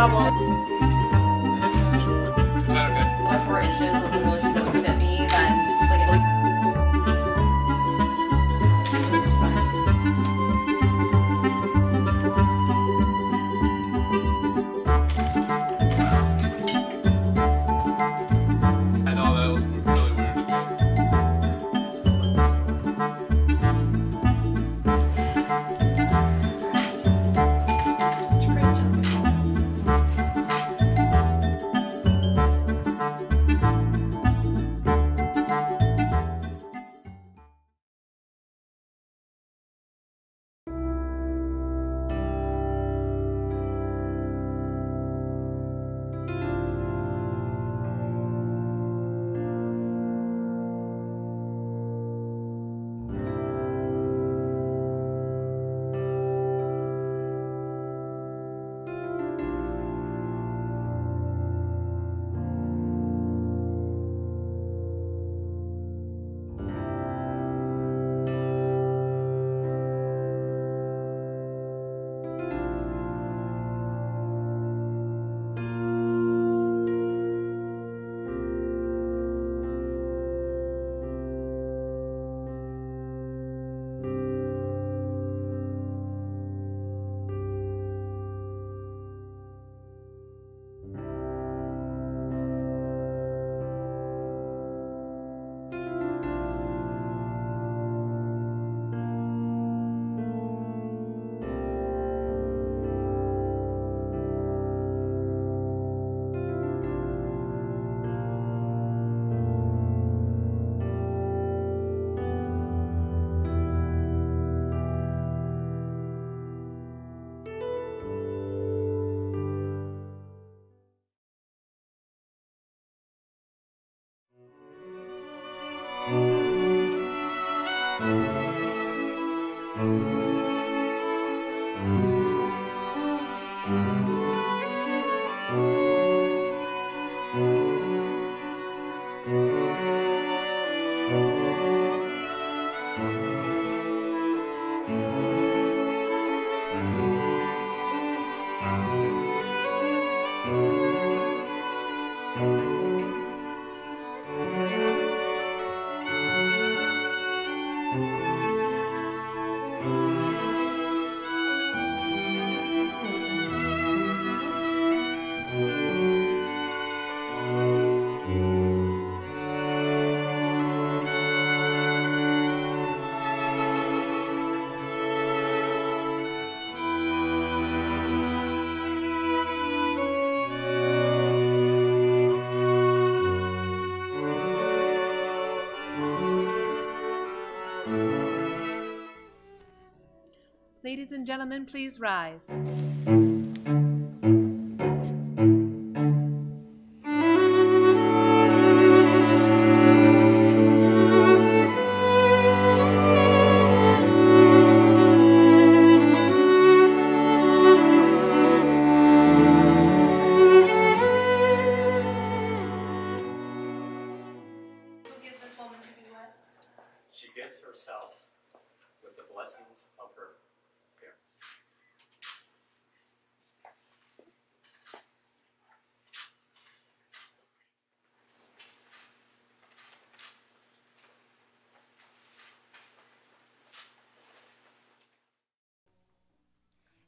problem. Is that okay? Or 4 inches, those are the shoes that would fit me, then I know that was really weird to me. Ladies and gentlemen, please rise. who gives this woman to be with? She gives herself with the blessings of her parents.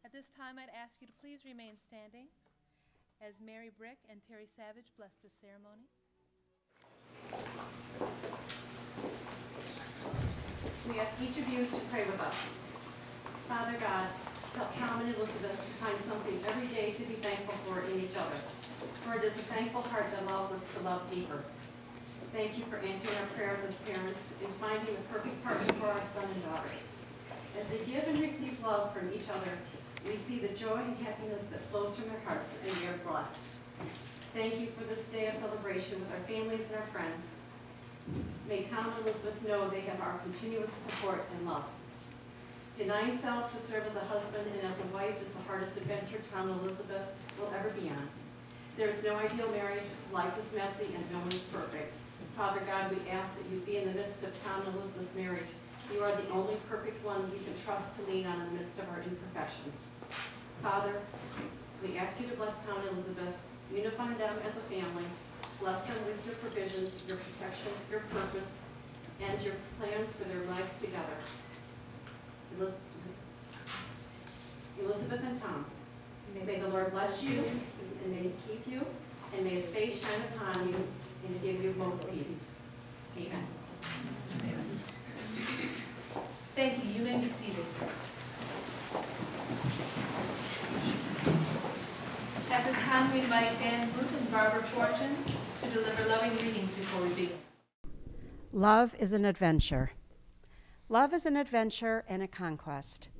At this time, I'd ask you to please remain standing as Mary Brick and Terry Savage bless the ceremony. We ask each of you to pray with us. Father God, help Tom and Elizabeth to find something every day to be thankful for in each other, for it is a thankful heart that allows us to love deeper. Thank you for answering our prayers as parents and finding the perfect partner for our son and daughter. As they give and receive love from each other, we see the joy and happiness that flows from their hearts, and we are blessed. Thank you for this day of celebration with our families and our friends. May Tom and Elizabeth know they have our continuous support and love. Denying self to serve as a husband and as a wife is the hardest adventure Tom and Elizabeth will ever be on. There is no ideal marriage, life is messy, and no one is perfect. Father God, we ask that you be in the midst of Tom and Elizabeth's marriage. You are the only perfect one we can trust to lean on in the midst of our imperfections. Father, We ask you to bless Tom and Elizabeth, unify them as a family, bless them with your provisions, your protection, your purpose, and your plans for their lives together. Elizabeth and Tom, may the Lord bless you, and may he keep you, and may his face shine upon you, and give you both peace. Amen. Thank you. You may be seated. At this time, we invite Dan Booth and Barbara Fortune to deliver loving readings before we begin. Love is an adventure. Love is an adventure and a conquest.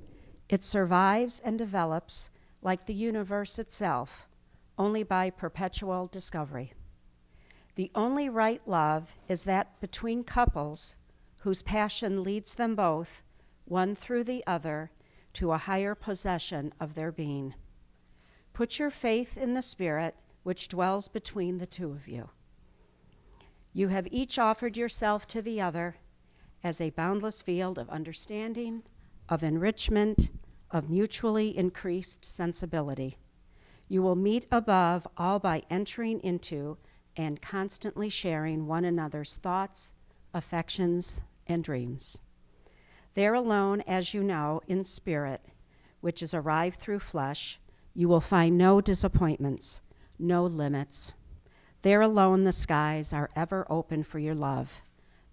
It survives and develops like the universe itself, only by perpetual discovery. The only right love is that between couples whose passion leads them both, one through the other, to a higher possession of their being. Put your faith in the Spirit which dwells between the two of you. You have each offered yourself to the other as a boundless field of understanding, of enrichment, of mutually increased sensibility. You will meet above all by entering into and constantly sharing one another's thoughts, affections, and dreams. There alone, as you know, in spirit, which is arrived through flesh, you will find no disappointments, no limits. There alone the skies are ever open for your love.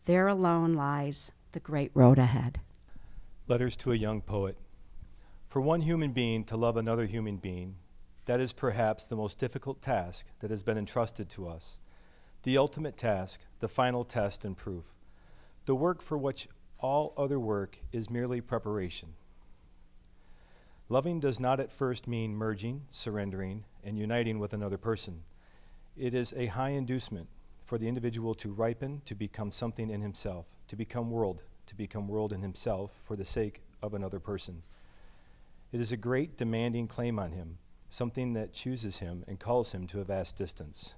There alone lies the great road ahead. Letters to a young poet. For one human being to love another human being, that is perhaps the most difficult task that has been entrusted to us. The ultimate task, the final test and proof. The work for which all other work is merely preparation. Loving does not at first mean merging, surrendering, and uniting with another person. It is a high inducement for the individual to ripen, to become something in himself, to become world in himself for the sake of another person. It is a great demanding claim on him, something that chooses him and calls him to a vast distance.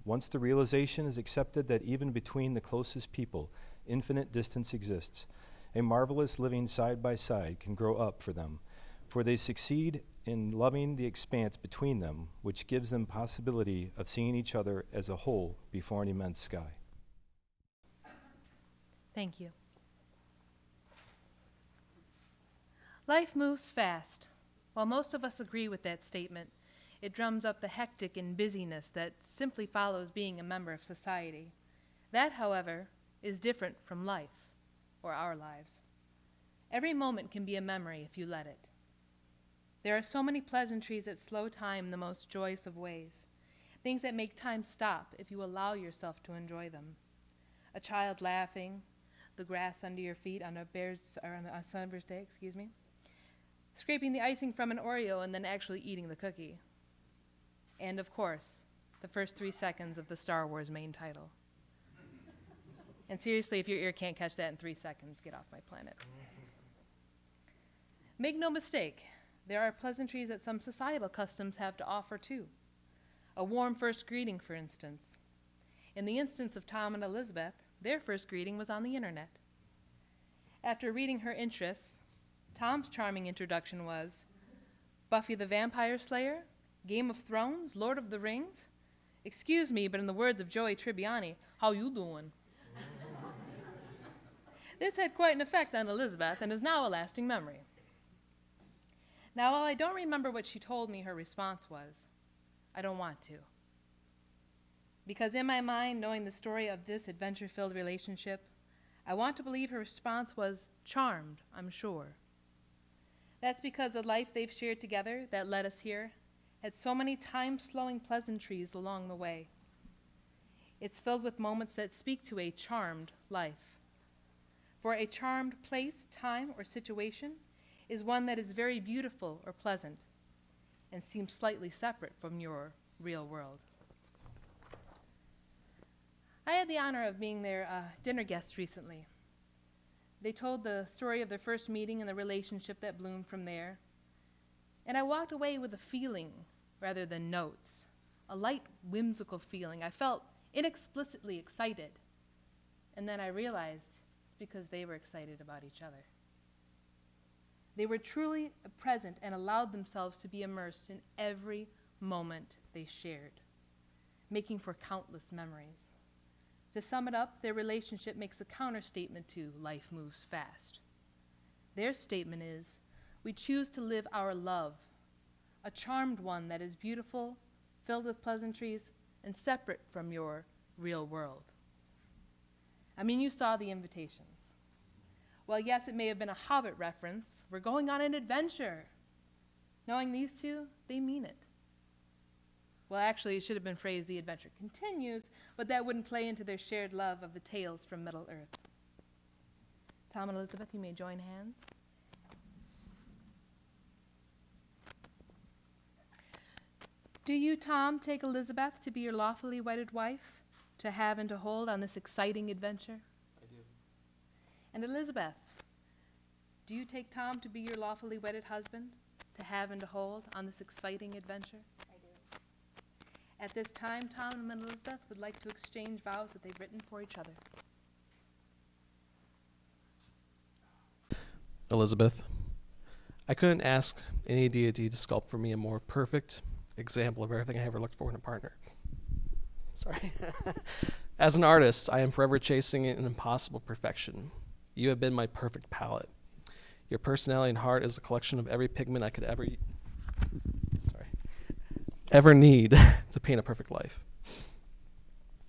Once the realization is accepted that even between the closest people, infinite distance exists, a marvelous living side by side can grow up for them, for they succeed in loving the expanse between them, which gives them possibility of seeing each other as a whole before an immense sky. Thank you. Life moves fast. While most of us agree with that statement, it drums up the hectic and busyness that simply follows being a member of society. That, however, is different from life, or our lives. Every moment can be a memory if you let it. There are so many pleasantries that slow time in the most joyous of ways, things that make time stop if you allow yourself to enjoy them. A child laughing, the grass under your feet on a summer's day, scraping the icing from an Oreo and then actually eating the cookie. And of course, the first 3 seconds of the Star Wars main title. And seriously, if your ear can't catch that in 3 seconds, get off my planet. Make no mistake, there are pleasantries that some societal customs have to offer too. A warm first greeting, for instance. In the instance of Tom and Elizabeth, their first greeting was on the internet. After reading her interests, Tom's charming introduction was, Buffy the Vampire Slayer, Game of Thrones, Lord of the Rings? Excuse me, but in the words of Joey Tribbiani, how you doing? This had quite an effect on Elizabeth and is now a lasting memory. Now, while I don't remember what she told me her response was, I don't want to. Because in my mind, knowing the story of this adventure-filled relationship, I want to believe her response was charmed, I'm sure. That's because the life they've shared together that led us here had so many time-slowing pleasantries along the way. It's filled with moments that speak to a charmed life. For a charmed place, time, or situation is one that is very beautiful or pleasant and seems slightly separate from your real world. I had the honor of being their dinner guest recently. They told the story of their first meeting and the relationship that bloomed from there. And I walked away with a feeling rather than notes, a light, whimsical feeling. I felt inexplicitly excited. And then I realized it's because they were excited about each other. They were truly present and allowed themselves to be immersed in every moment they shared, making for countless memories. To sum it up, their relationship makes a counterstatement to life moves fast. Their statement is, we choose to live our love, a charmed one that is beautiful, filled with pleasantries, and separate from your real world. I mean, you saw the invitations. Well, yes, it may have been a Hobbit reference. We're going on an adventure. Knowing these two, they mean it. Well, actually, it should have been phrased, the adventure continues, but that wouldn't play into their shared love of the tales from Middle-earth. Tom and Elizabeth, you may join hands. Do you, Tom, take Elizabeth to be your lawfully wedded wife, to have and to hold on this exciting adventure? I do. And Elizabeth, do you take Tom to be your lawfully wedded husband, to have and to hold on this exciting adventure? I do. At this time, Tom and Elizabeth would like to exchange vows that they've written for each other. Elizabeth, I couldn't ask any deity to sculpt for me a more perfect example of everything I ever looked for in a partner. Sorry. As an artist, I am forever chasing an impossible perfection. You have been my perfect palette. Your personality and heart is a collection of every pigment I could ever need to paint a perfect life.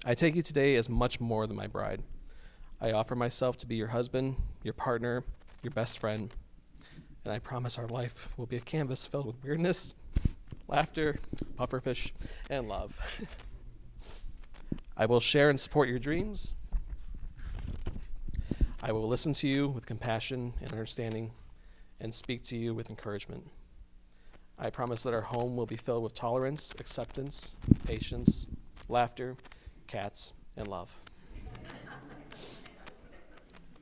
I take you today as much more than my bride. I offer myself to be your husband, your partner, your best friend, and I promise our life will be a canvas filled with weirdness, laughter, pufferfish, and love. I will share and support your dreams. I will listen to you with compassion and understanding and speak to you with encouragement. I promise that our home will be filled with tolerance, acceptance, patience, laughter, cats, and love.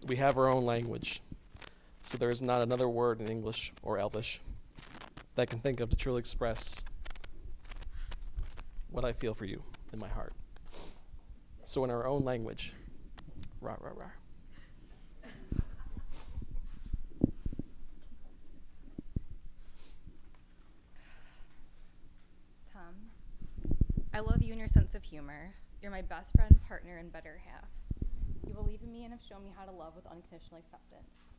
We have our own language, so there is not another word in English or Elvish that I can think of to truly express what I feel for you in my heart. So in our own language, rah, rah, rah. Tom, I love you and your sense of humor. You're my best friend, partner, and better half. You believe in me and have shown me how to love with unconditional acceptance.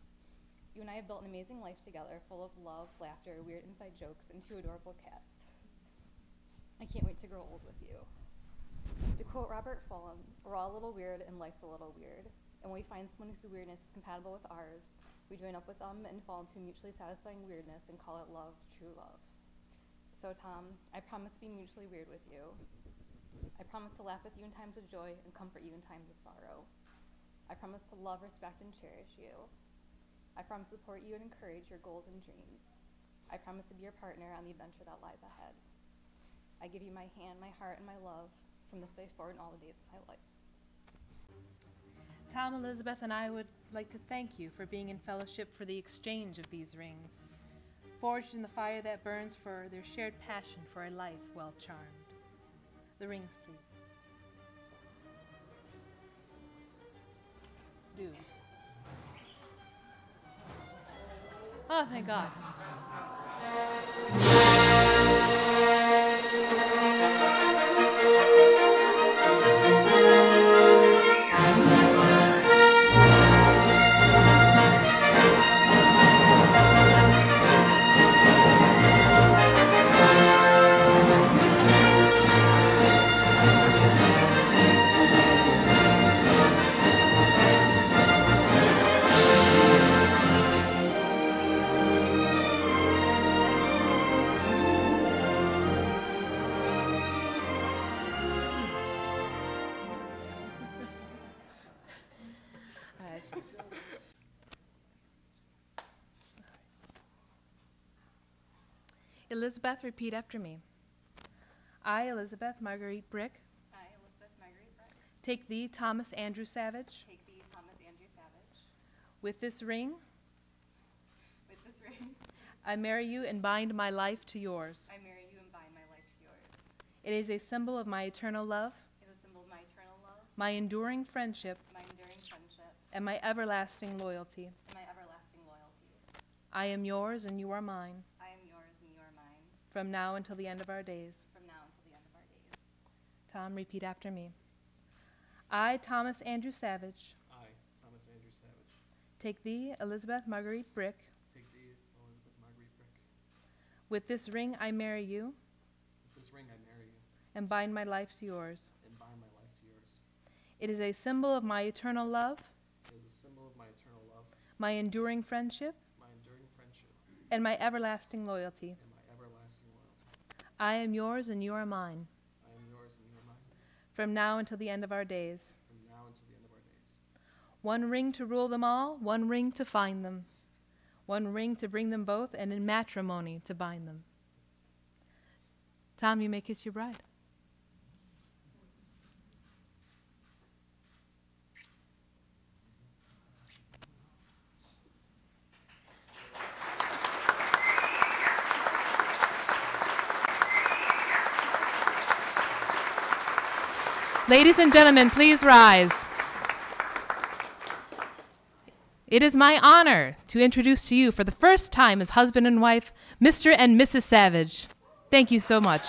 You and I have built an amazing life together, full of love, laughter, weird inside jokes, and 2 adorable cats. I can't wait to grow old with you. To quote Robert Fulham, we're all a little weird and life's a little weird. And when we find someone whose weirdness is compatible with ours, we join up with them and fall into mutually satisfying weirdness and call it love, true love. So Tom, I promise to be mutually weird with you. I promise to laugh with you in times of joy and comfort you in times of sorrow. I promise to love, respect, and cherish you. I promise to support you and encourage your goals and dreams. I promise to be your partner on the adventure that lies ahead. I give you my hand, my heart, and my love from this day forward and all the days of my life. Tom, Elizabeth, and I would like to thank you for being in fellowship for the exchange of these rings, forged in the fire that burns for their shared passion for a life well charmed. The rings, please. Do. Oh, thank God. Elizabeth, repeat after me. I, Elizabeth Marguerite Brick, I, Elizabeth Marguerite Brick, take thee, Thomas Andrew Savage, take thee, Thomas Andrew Savage. with this ring, With this ring, I marry you and bind my life to yours. I marry you and bind my life to yours. It is a symbol of my eternal love, It is a symbol of my eternal love, my enduring friendship, my enduring friendship, and my everlasting loyalty. and my everlasting loyalty. I am yours and you are mine. I am yours and you are mine. from now until the end of our days. from now until the end of our days. Tom, repeat after me. I, Thomas Andrew Savage, I, Thomas Andrew Savage, take thee, Elizabeth Marguerite Brick, take thee, Elizabeth Marguerite Brick. with this ring I marry you, With this ring I marry you, and bind my life to yours. and bind my life to yours. It is a symbol of my eternal love, It is a symbol of my eternal love, my enduring friendship, my enduring friendship, and my everlasting loyalty. and my everlasting loyalty. I am yours and you are mine, I am yours and you are mine, from now until the end of our days. from now until the end of our days. One ring to rule them all, one ring to find them, one ring to bring them both, and in matrimony to bind them. Tom, you may kiss your bride. Ladies and gentlemen, please rise. It is my honor to introduce to you for the first time as husband and wife, Mr. and Mrs. Savage. Thank you so much.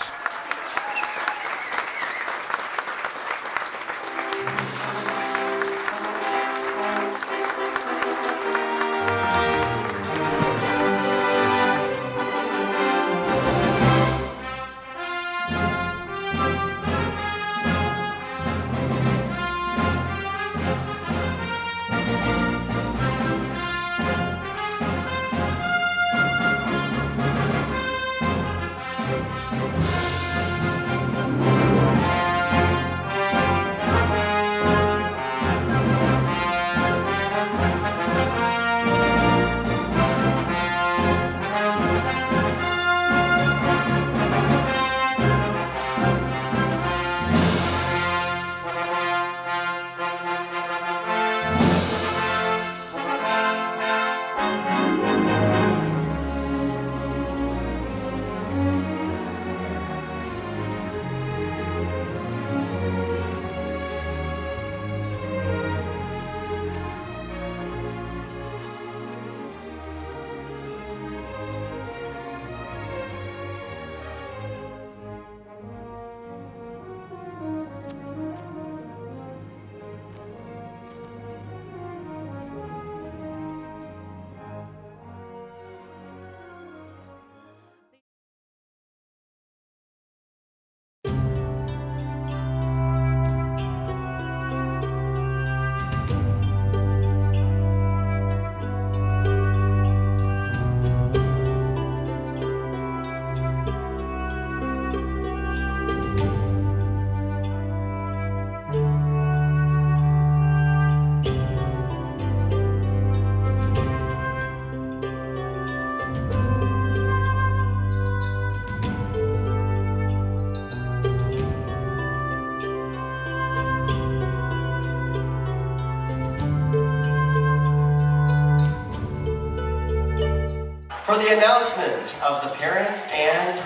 For the announcement of the parents and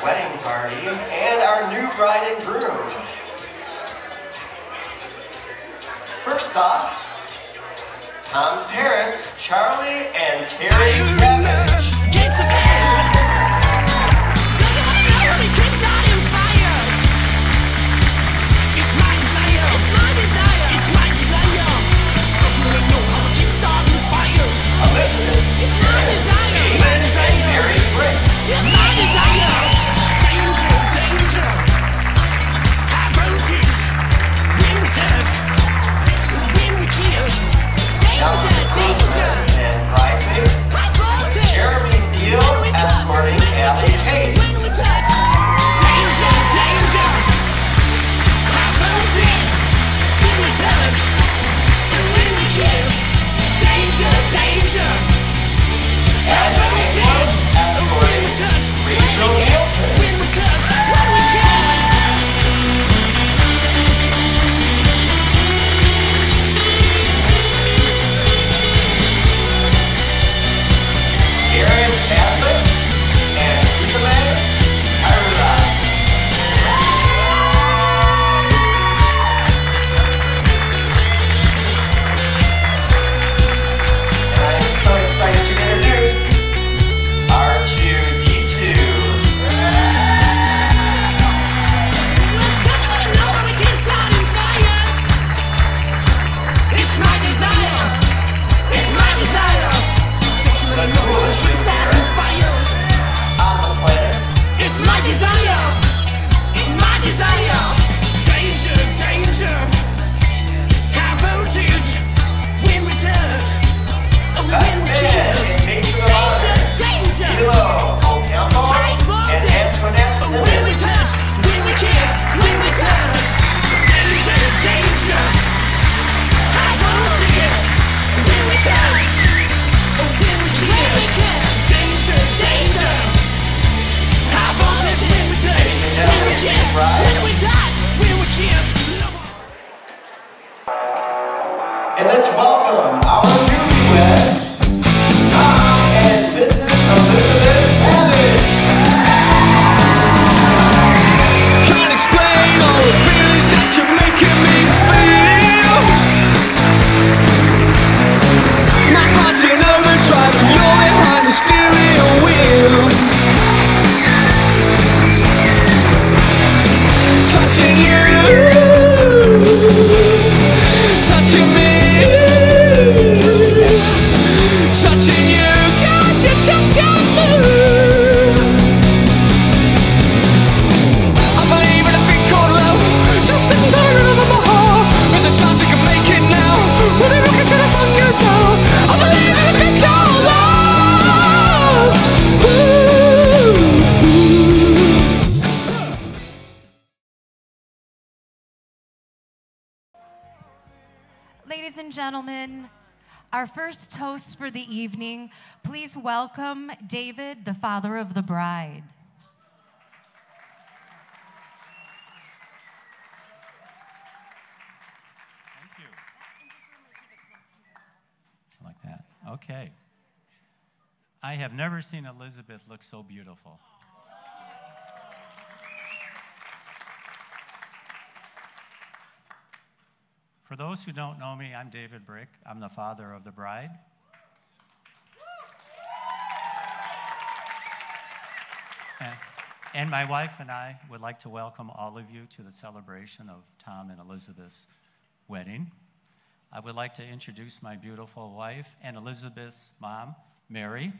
wedding party and our new bride and groom. First off, Tom's parents, Charlie and Terry Savage. And bridesmaids, Jeremy gentlemen, our first toast for the evening, please welcome David, the father of the bride. Thank you. Like that. Okay. I have never seen Elizabeth look so beautiful. For those who don't know me, I'm David Brick. I'm the father of the bride. And my wife and I would like to welcome all of you to the celebration of Tom and Elizabeth's wedding. I would like to introduce my beautiful wife and Elizabeth's mom, Mary.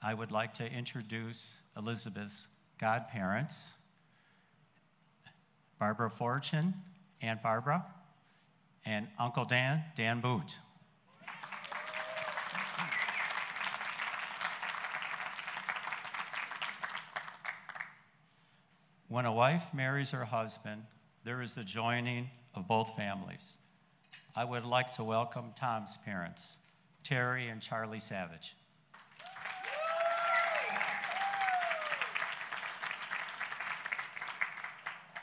I would like to introduce Elizabeth's godparents, Barbara Fortune, Aunt Barbara, and Uncle Dan, Dan Boot. When a wife marries her husband, there is a joining of both families. I would like to welcome Tom's parents, Terry and Charlie Savage.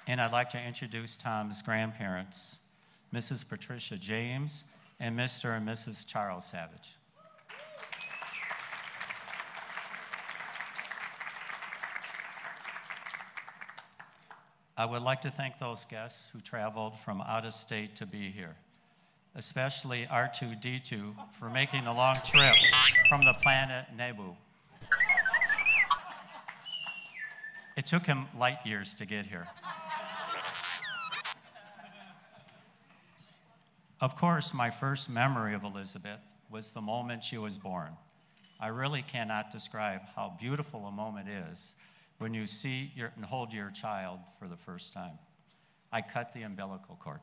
And I'd like to introduce Tom's grandparents, Mrs. Patricia James and Mr. and Mrs. Charles Savage. I would like to thank those guests who traveled from out of state to be here, especially R2-D2 for making the long trip from the planet Nebu. It took him light years to get here. Of course, my first memory of Elizabeth was the moment she was born. I really cannot describe how beautiful a moment is when you see and hold your child for the first time. I cut the umbilical cord.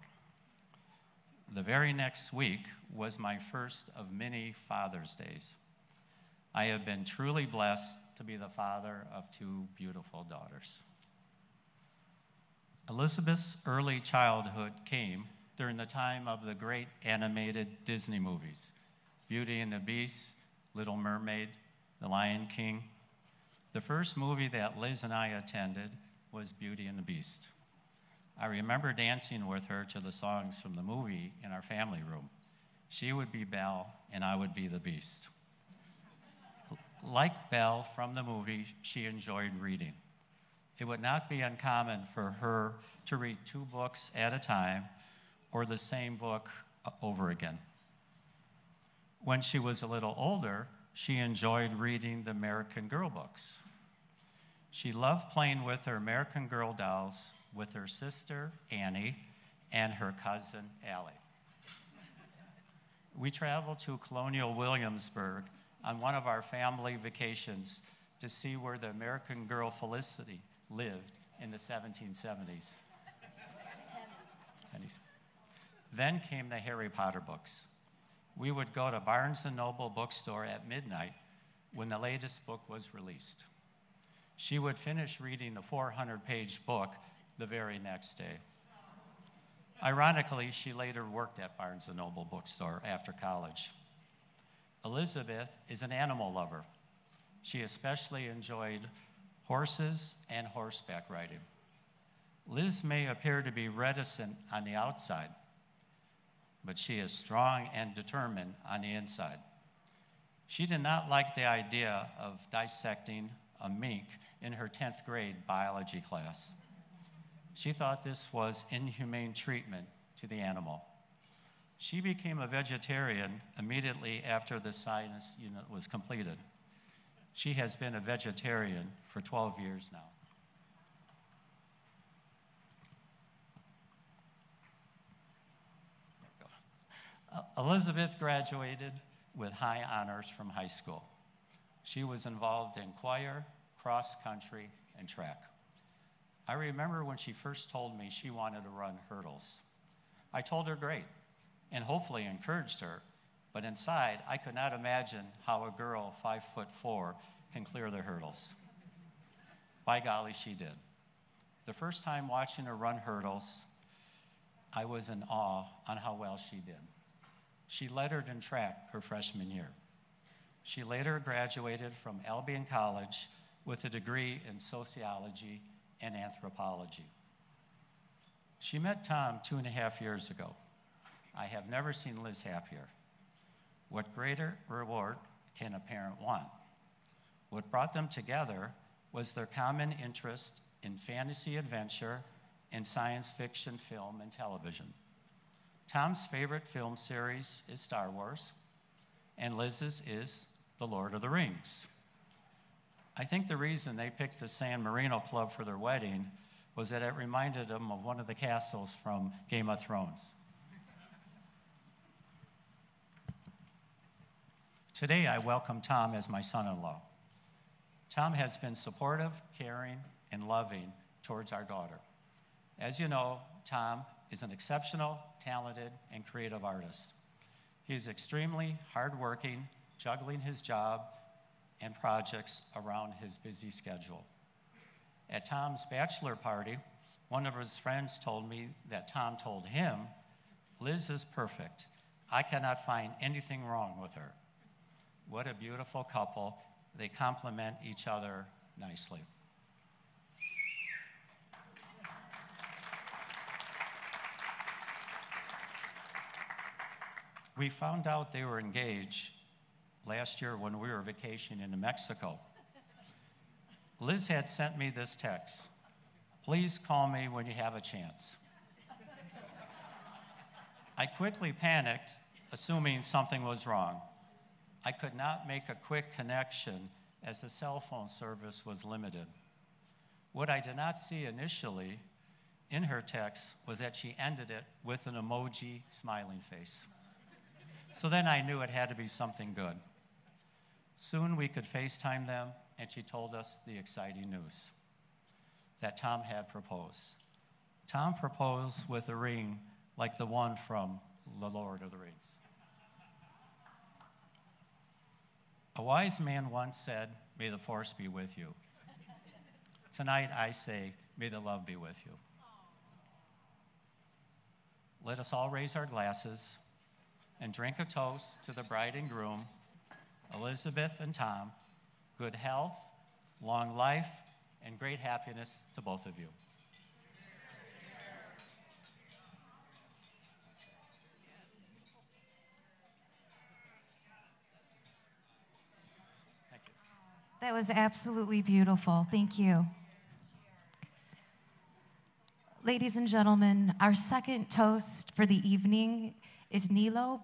The very next week was my first of many Father's Days. I have been truly blessed to be the father of two beautiful daughters. Elizabeth's early childhood came during the time of the great animated Disney movies, Beauty and the Beast, Little Mermaid, The Lion King. The first movie that Liz and I attended was Beauty and the Beast. I remember dancing with her to the songs from the movie in our family room. She would be Belle, and I would be the Beast. Like Belle from the movie, she enjoyed reading. It would not be uncommon for her to read 2 books at a time or the same book over again. When she was a little older, she enjoyed reading the American Girl books. She loved playing with her American Girl dolls with her sister, Annie, and her cousin, Allie. We traveled to Colonial Williamsburg on one of our family vacations to see where the American Girl Felicity lived in the 1770s. Then came the Harry Potter books. We would go to Barnes & Noble bookstore at midnight when the latest book was released. She would finish reading the 400-page book the very next day. Ironically, she later worked at Barnes & Noble bookstore after college. Elizabeth is an animal lover. She especially enjoyed horses and horseback riding. Liz may appear to be reticent on the outside, but she is strong and determined on the inside. She did not like the idea of dissecting a mink in her 10th grade biology class. She thought this was inhumane treatment to the animal. She became a vegetarian immediately after the science unit was completed. She has been a vegetarian for 12 years now. Elizabeth graduated with high honors from high school. She was involved in choir, cross country, and track. I remember when she first told me she wanted to run hurdles. I told her great, and hopefully encouraged her, but inside I could not imagine how a girl 5'4" can clear the hurdles. By golly, she did. The first time watching her run hurdles, I was in awe on how well she did. She lettered in track her freshman year. She later graduated from Albion College with a degree in sociology and anthropology. She met Tom 2.5 years ago. I have never seen Liz happier. What greater reward can a parent want? What brought them together was their common interest in fantasy adventure and science fiction film and television. Tom's favorite film series is Star Wars, and Liz's is The Lord of the Rings. I think the reason they picked the San Marino Club for their wedding was that it reminded them of one of the castles from Game of Thrones. Today, I welcome Tom as my son-in-law. Tom has been supportive, caring, and loving towards our daughter. As you know, Tom is an exceptional, talented, and creative artist. He is extremely hardworking, juggling his job and projects around his busy schedule. At Tom's bachelor party, one of his friends told me that Tom told him, "Liz is perfect. I cannot find anything wrong with her." What a beautiful couple. They complement each other nicely. We found out they were engaged last year when we were vacationing in Mexico. Liz had sent me this text: "Please call me when you have a chance." I quickly panicked, assuming something was wrong. I could not make a quick connection as the cell phone service was limited. What I did not see initially in her text was that she ended it with an emoji smiling face. So then I knew it had to be something good. Soon we could FaceTime them, and she told us the exciting news that Tom had proposed. Tom proposed with a ring like the one from The Lord of the Rings. A wise man once said, "May the force be with you." Tonight I say, may the love be with you. Let us all raise our glasses and drink a toast to the bride and groom, Elizabeth and Tom. Good health, long life, and great happiness to both of you. That was absolutely beautiful. Thank you. Ladies and gentlemen, our second toast for the evening is Nilo,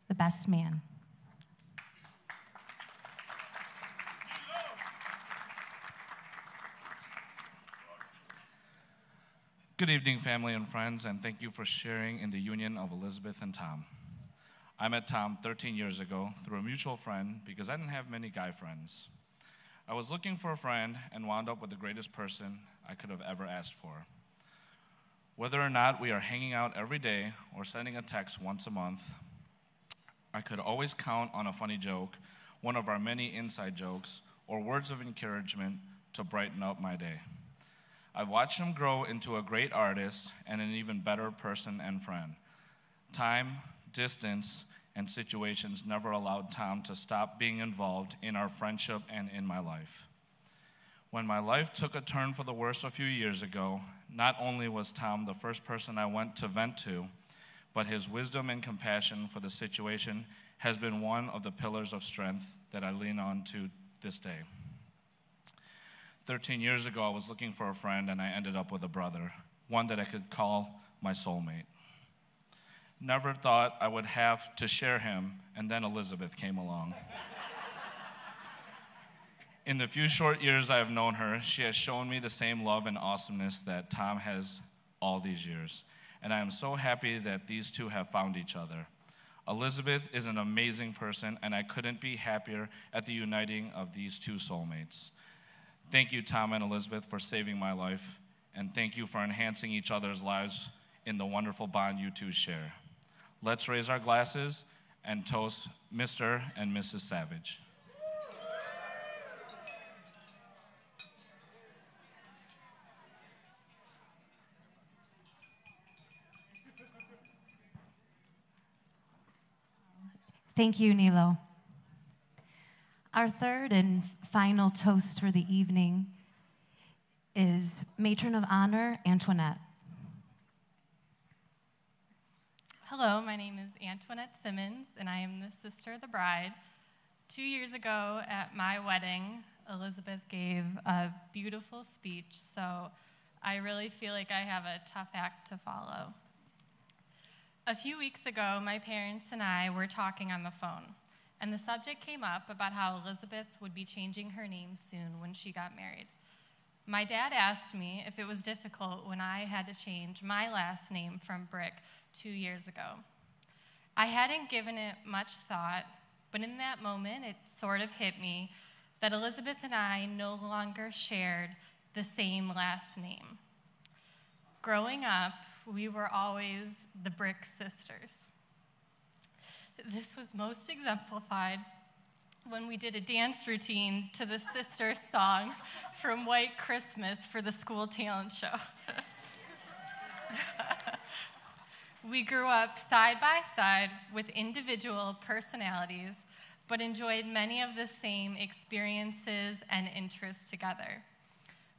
the best man. Good evening, family and friends, and thank you for sharing in the union of Elizabeth and Tom. I met Tom 13 years ago through a mutual friend because I didn't have many guy friends. I was looking for a friend and wound up with the greatest person I could have ever asked for. Whether or not we are hanging out every day or sending a text once a month, I could always count on a funny joke, one of our many inside jokes, or words of encouragement to brighten up my day. I've watched him grow into a great artist and an even better person and friend. Time, distance, and situations never allowed Tom to stop being involved in our friendship and in my life. When my life took a turn for the worse a few years ago, not only was Tom the first person I went to vent to, but his wisdom and compassion for the situation has been one of the pillars of strength that I lean on to this day. 13 years ago, I was looking for a friend, and I ended up with a brother, one that I could call my soulmate. Never thought I would have to share him, and then Elizabeth came along. In the few short years I have known her, she has shown me the same love and awesomeness that Tom has all these years, and I am so happy that these two have found each other. Elizabeth is an amazing person, and I couldn't be happier at the uniting of these two soulmates. Thank you, Tom and Elizabeth, for saving my life, and thank you for enhancing each other's lives in the wonderful bond you two share. Let's raise our glasses and toast Mr. and Mrs. Savage. Thank you, Nilo. Our third and final toast for the evening is Matron of Honor, Antoinette. Hello, my name is Antoinette Simmons, and I am the sister of the bride. 2 years ago at my wedding, Elizabeth gave a beautiful speech, so I really feel like I have a tough act to follow. A few weeks ago, my parents and I were talking on the phone, and the subject came up about how Elizabeth would be changing her name soon when she got married. My dad asked me if it was difficult when I had to change my last name from Brick 2 years ago. I hadn't given it much thought, but in that moment, it sort of hit me that Elizabeth and I no longer shared the same last name. Growing up, we were always the Brick sisters. This was most exemplified when we did a dance routine to the Sisters song from White Christmas for the school talent show. We grew up side by side with individual personalities, but enjoyed many of the same experiences and interests together.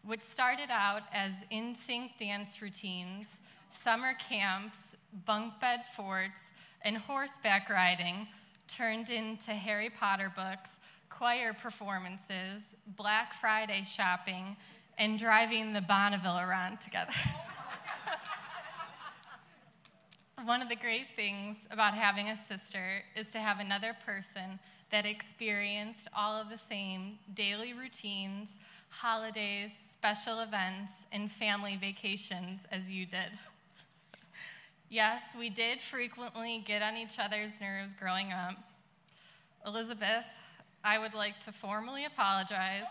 What started out as in-sync dance routines, summer camps, bunk bed forts, and horseback riding turned into Harry Potter books, choir performances, Black Friday shopping, and driving the Bonneville around together. One of the great things about having a sister is to have another person that experienced all of the same daily routines, holidays, special events, and family vacations as you did. Yes, we did frequently get on each other's nerves growing up. Elizabeth, I would like to formally apologize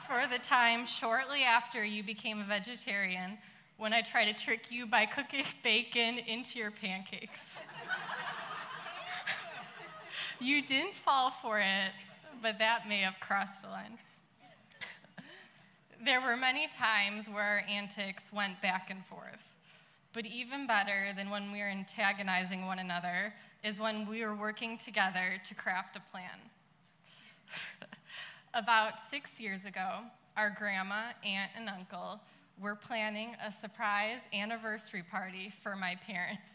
for the time shortly after you became a vegetarian when I tried to trick you by cooking bacon into your pancakes. You didn't fall for it, but that may have crossed the line. There were many times where our antics went back and forth, but even better than when we were antagonizing one another is when we were working together to craft a plan. About 6 years ago, our grandma, aunt, and uncle were planning a surprise anniversary party for my parents.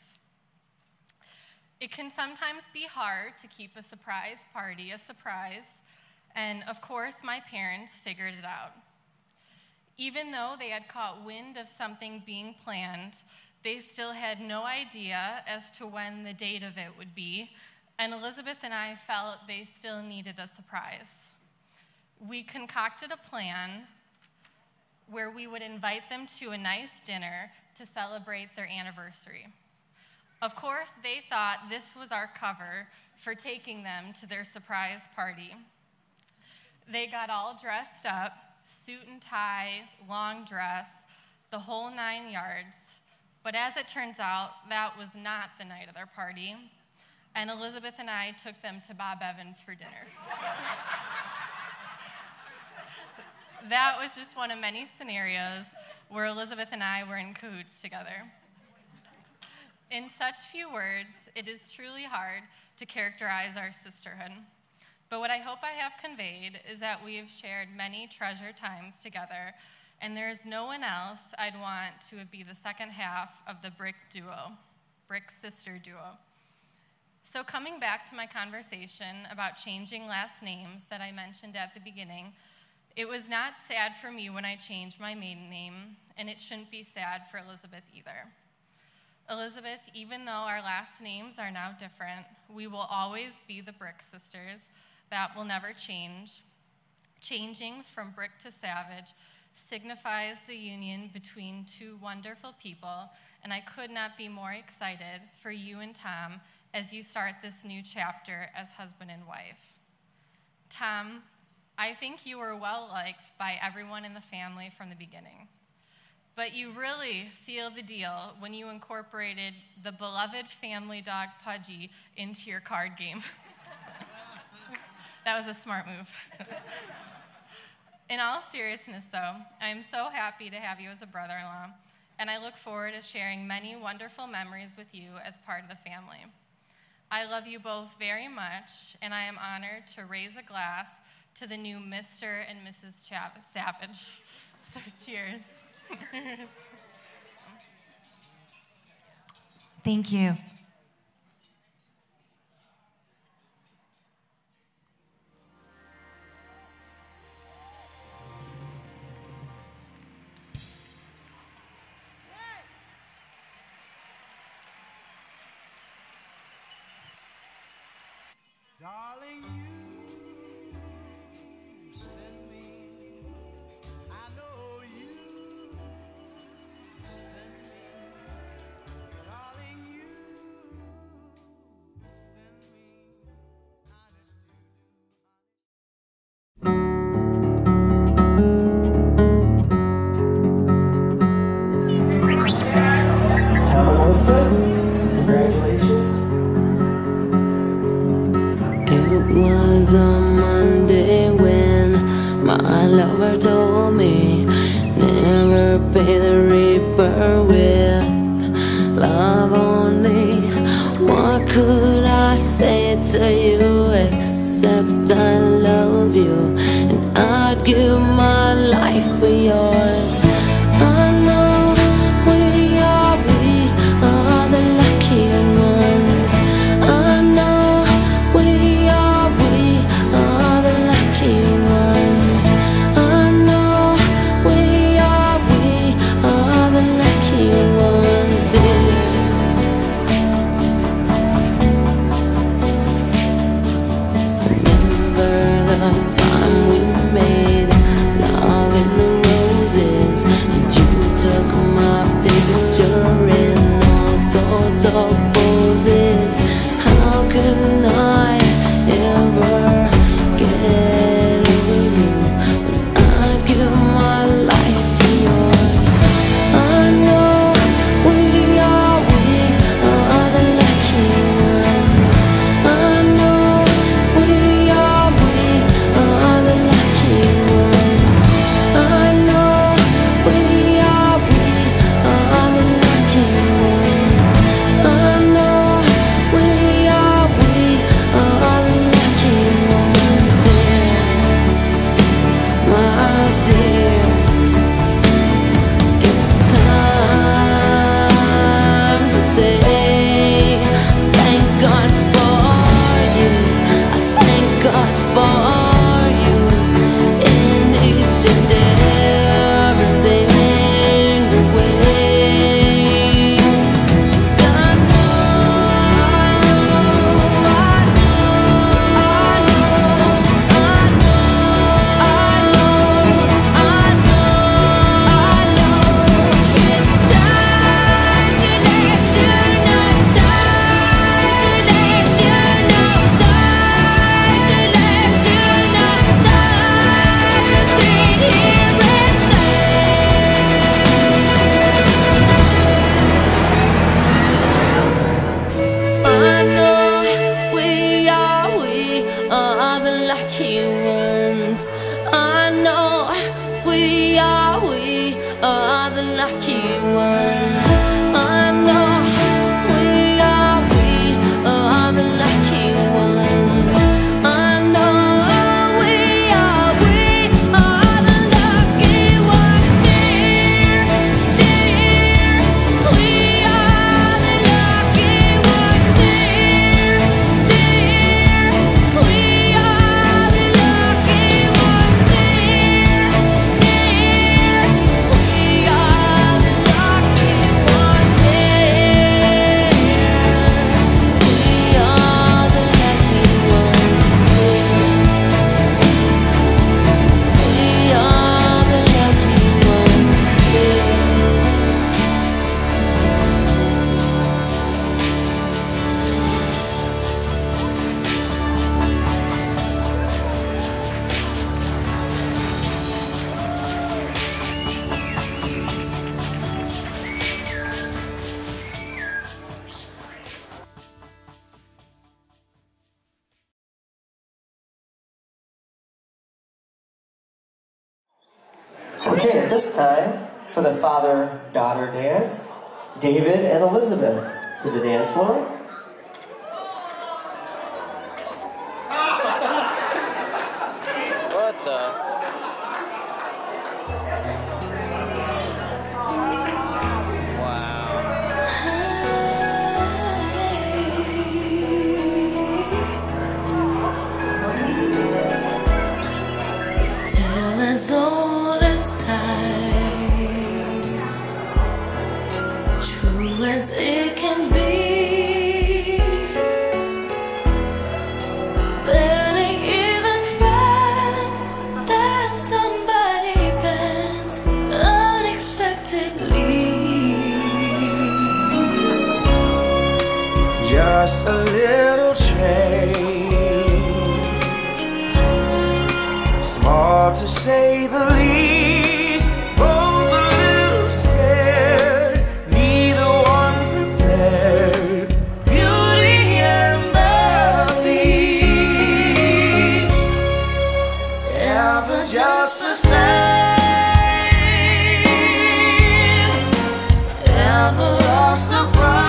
It can sometimes be hard to keep a surprise party a surprise, and of course my parents figured it out. Even though they had caught wind of something being planned, they still had no idea as to when the date of it would be, and Elizabeth and I felt they still needed a surprise. We concocted a plan where we would invite them to a nice dinner to celebrate their anniversary. Of course, they thought this was our cover for taking them to their surprise party. They got all dressed up, suit and tie, long dress, the whole 9 yards. But as it turns out, that was not the night of their party, and Elizabeth and I took them to Bob Evans for dinner. That was just one of many scenarios where Elizabeth and I were in cahoots together. In such few words, it is truly hard to characterize our sisterhood. But what I hope I have conveyed is that we have shared many treasured times together, and there is no one else I'd want to be the second half of the Brick duo, Brick sister duo. So coming back to my conversation about changing last names that I mentioned at the beginning, it was not sad for me when I changed my maiden name, and it shouldn't be sad for Elizabeth either. Elizabeth, even though our last names are now different, we will always be the Brick sisters. That will never change. Changing from Brick to Savage signifies the union between two wonderful people, and I could not be more excited for you and Tom as you start this new chapter as husband and wife. Tom, I think you were well liked by everyone in the family from the beginning. But you really sealed the deal when you incorporated the beloved family dog Pudgy into your card game. That was a smart move. In all seriousness, though, I am so happy to have you as a brother-in-law, and I look forward to sharing many wonderful memories with you as part of the family. I love you both very much, and I am honored to raise a glass to the new Mr. and Mrs. Savage. So cheers. Thank you. Darling, you send me, I know you send me, darling, you send me, honest Tom and Elizabeth, congratulations. It was on Monday when my lover told me never pay the reaper with love only. What could I say to you except I love you and I'd give my life for yours. I know we are the lucky ones. I know we are the lucky ones. I know we are the lucky ones, dear. Remember the time we made love in the roses, and you took my picture in all sorts of poses. How can I ever get over you when I'd give my life for yours? I know we are the lucky ones. I know we are the lucky ones. I know we are the lucky ones. I know we are the lucky ones, dear, my dear. It's time to say thank God for you. I thank God for you in each and every single way. I it's time to let you know, time to let you know, time to let you know, time to sit here and say, I know we are the lucky ones. I know we are the lucky ones. I know we are the lucky ones. I know we are the lucky ones, dear, dear. We are the lucky ones, dear, dear. We are the lucky ones, dear, dear. We are the lucky ones, dear. We are the lucky ones, dear. We are the lucky ones, dear. Okay, at this time, for the father-daughter dance, David and Elizabeth to the dance floor. just a little change, small to say the least, both a little scared, neither one prepared. Beauty and the Beast, ever just the same, ever a surprise.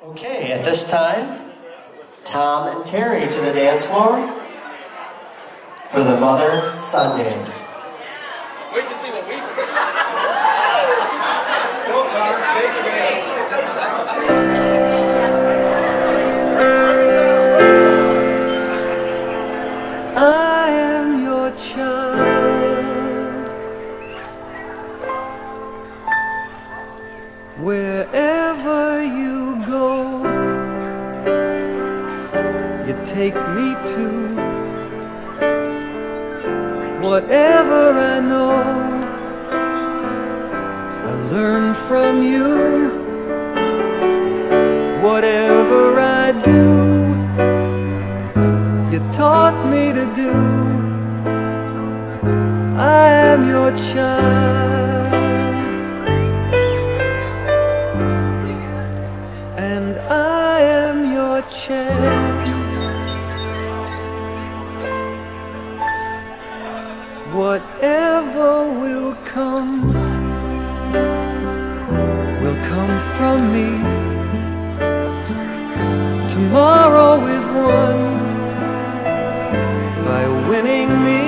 Okay, at this time, Tom and Terry to the dance floor for the mother-son dance. Wait to see what we do. Go, Clark, make it ready. I am your child, wherever you go, you take me to. Whatever I know, I learn from you. Whatever I do, you taught me to do. I am your child, and I am your chance. Whatever will come from me. Tomorrow is won by winning me.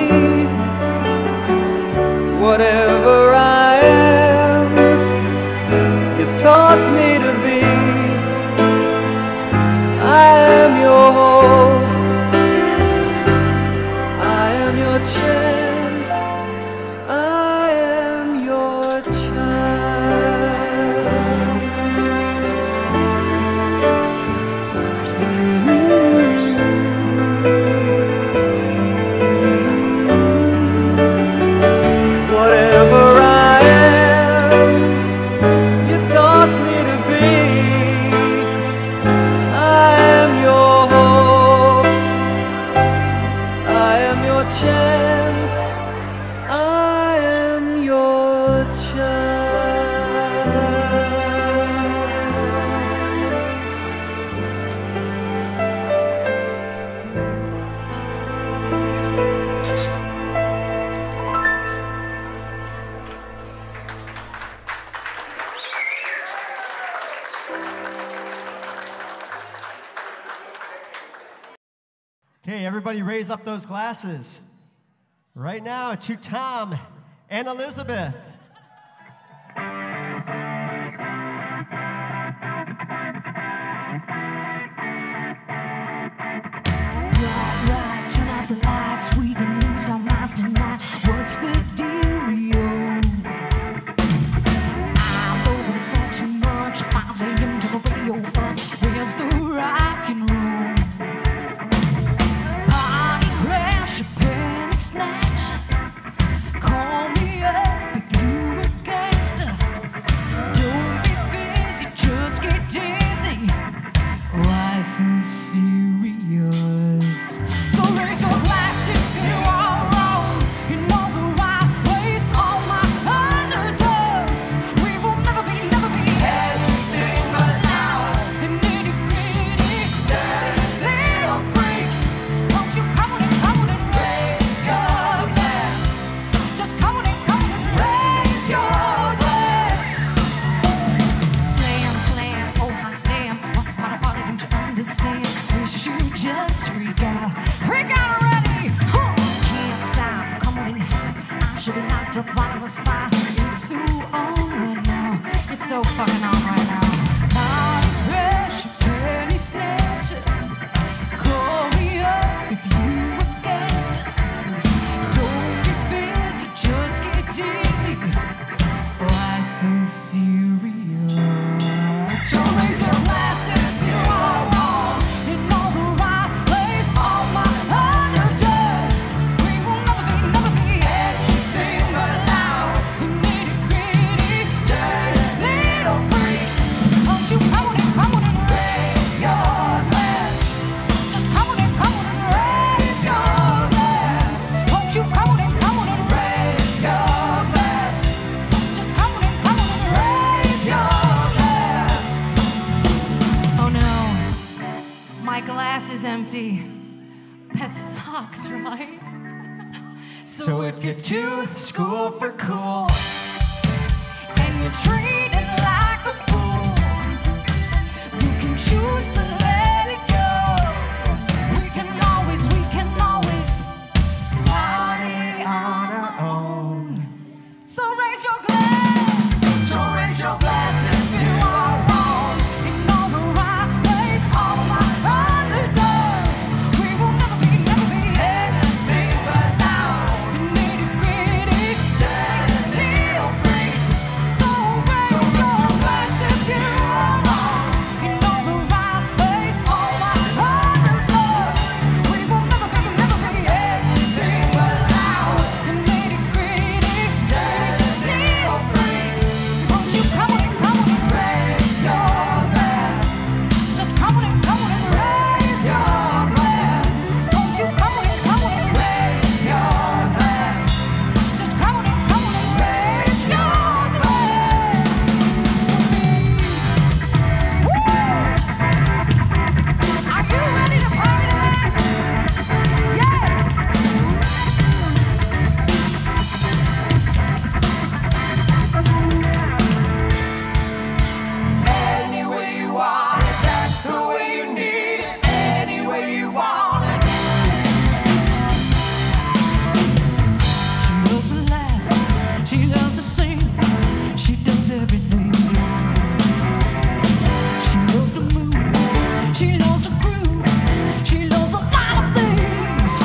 Whatever I am, you taught me to be. I am your hope, I am your chance, I am your child. Okay, everybody raise up those glasses. Right now to Tom and Elizabeth. Right, turn out the lights, we can lose our minds tonight. What's the deal, yo? I know that it's all too much. 5 a.m. to the radio up. Where's the rock and roll? Party crash, penny snatch. Call me up if you're a gangster. Don't be busy, just get dizzy. Why so serious? So raise your glass if you are wrong. You know the right place. All my underdogs. We will never be anything but loud and nitty-gritty, dirty little freaks. Won't you come on and raise your glass? Just come on and raise your glass. Slam, slam, oh my damn. What don't you understand? Wish you just freak out already. Huh. Can't stop, come on in here. I should be locked up on the spot. It's too on right now. It's so fucking on right now. Party crash, penny snatcher. Call me up if you a gangster. Don't get busy, just get dizzy. Why so serious? So raise your glass if you are wrong. You know the right place. All my underdogs. We will never be anything but loud and nitty-gritty, dirty little freaks. Won't you come on and raise your glass? Just come on and raise your glass. Won't you come on and raise your glass? Just come on and raise your glass. Oh no, my glass is empty. That sucks, right? So if you're too school for cool and you're treated like a fool, you can choose to let it go. We can always party on our own. So raise your glass. So raise your glass if you are wrong. You know the right place. All my underdogs. We will never be anything but loud and nitty-gritty, dirty little freaks. So raise your glass if you are wrong. You know the right place. All my underdogs. We will never be anything but loud and nitty-gritty, dirty little freaks. Won't you come on and raise your glass? Just come on and raise your glass. Won't you come on and raise your glass? Just come on and raise your glass. Woo! Are you ready to party tonight? Yeah! Any way you want it, that's the way you need it. Any way you want it. She loves to laugh, she loves to sing, she does everything. She loves to move, she loves to groove, she loves a lot of things.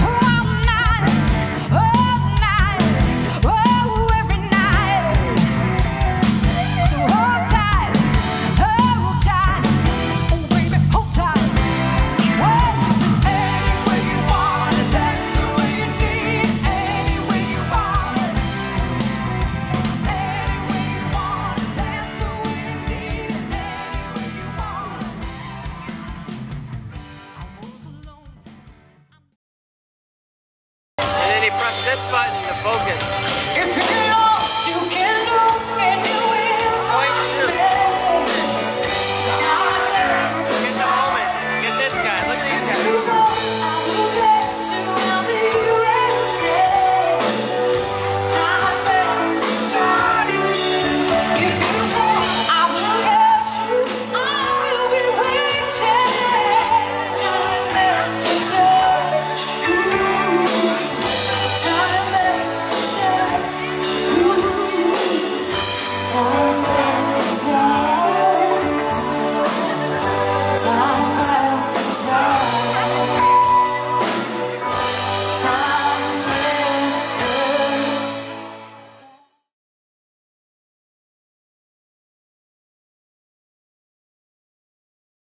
All night, oh, every night. So hold tight, oh baby, hold tight. Whoa, any way you want it, that's the way you need it. Any way you want it, any way you want it, that's the way you need it. Any way you want it. And then he pressed this button to focus. If you